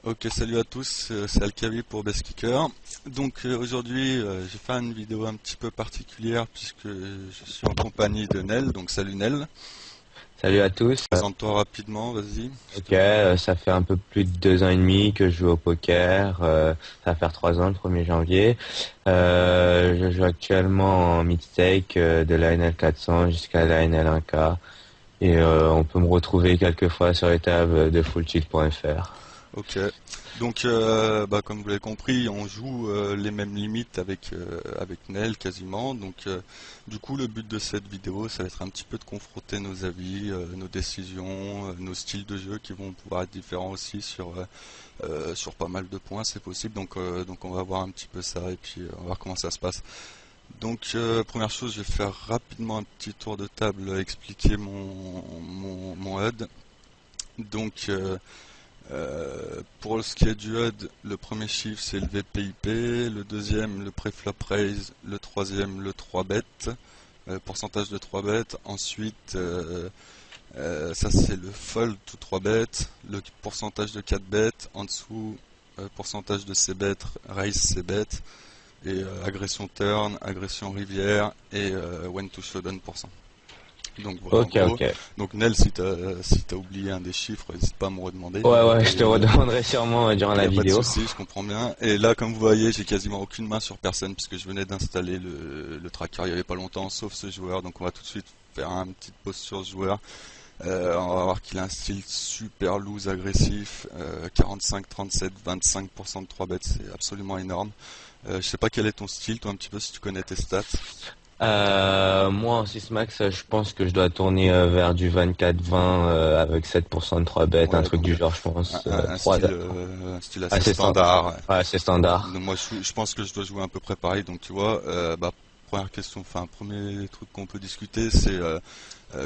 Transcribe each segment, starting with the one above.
Ok, salut à tous, c'est Alkavi pour Best Kicker. Donc aujourd'hui, je vais faire une vidéo un petit peu particulière puisque je suis en compagnie de Nel. Donc salut Nel. Salut à tous. Présente-toi rapidement, vas-y, s'il te Ok, plaît. ça fait un peu plus de 2 ans et demi que je joue au poker. Ça va faire 3 ans le 1er janvier. Je joue actuellement en mid-stake de la NL 400 jusqu'à la NL 1K. Et on peut me retrouver quelquefois sur les tables de fulltilt.fr. Ok. Donc, comme vous l'avez compris, on joue les mêmes limites avec Nel quasiment. Donc, du coup, le but de cette vidéo, ça va être un petit peu de confronter nos avis, nos décisions, nos styles de jeu qui vont pouvoir être différents aussi sur pas mal de points, c'est possible. Donc, on va voir un petit peu ça et puis on va voir comment ça se passe. Donc, première chose, je vais faire rapidement un petit tour de table, expliquer mon HUD. Donc, pour ce qui est du HUD, le premier chiffre c'est le VPIP, le deuxième le preflop raise, le troisième le 3 bet, pourcentage de 3 bêtes. Ensuite, ça c'est le fold to 3 bêtes, le pourcentage de 4 bêtes. En dessous, pourcentage de C bet, raise C bet, et agression turn, agression rivière et when to showdown %. Donc voilà en Ok, gros. ok. Donc Nel, si t'as oublié un des chiffres, n'hésite pas à me redemander. Ouais, ouais, je te redemanderai sûrement durant Il n'y la a pas de vidéo. souci, je comprends bien. Et là, comme vous voyez, j'ai quasiment aucune main sur personne puisque je venais d'installer le tracker il n'y avait pas longtemps, sauf ce joueur. Donc on va tout de suite faire une petite pause sur ce joueur. On va voir qu'il a un style super loose, agressif, 45, 37, 25% de 3 bêtes, c'est absolument énorme. Je sais pas quel est ton style, toi un petit peu si tu connais tes stats. Moi en 6 max, je pense que je dois tourner vers du 24-20 avec 7% de 3 bêtes, un Ouais, truc donc du genre, je pense. un 3 style, un style assez assez standard. standard. Ouais. Ouais, assez standard. Donc moi je pense que je dois jouer à peu près pareil. Donc tu vois, première question, enfin premier truc qu'on peut discuter, c'est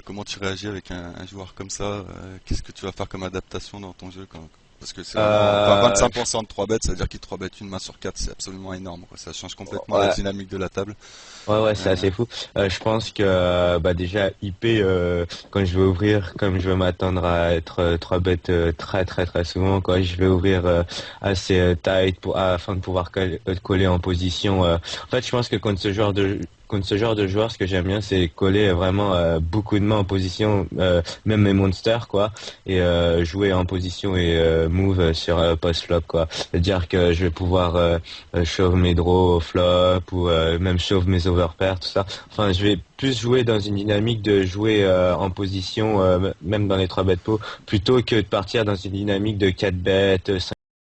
comment tu réagis avec un joueur comme ça. Qu'est-ce que tu vas faire comme adaptation dans ton jeu parce que c'est vraiment, enfin Euh, 25% de 3 bêtes, ça veut dire qu'il 3 bêtes une main sur 4, c'est absolument énorme, quoi. Ça change complètement la ouais, dynamique de la table. ouais, ouais, c'est Euh, assez fou. Je pense que déjà IP, quand je vais ouvrir, comme je vais m'attendre à être 3 bêtes très très très souvent, quoi, je vais ouvrir assez tight afin de pouvoir coller en position. En fait, je pense que contre ce genre de joueur, ce que j'aime bien, c'est coller vraiment beaucoup de mains en position, même mes monsters, quoi, et jouer en position et move sur post-flop, quoi. C'est-à-dire que je vais pouvoir shove mes draws au flop ou même shove mes overpairs, tout ça. Enfin, je vais plus jouer dans une dynamique de jouer en position, même dans les 3 bet pot, plutôt que de partir dans une dynamique de 4 bêtes,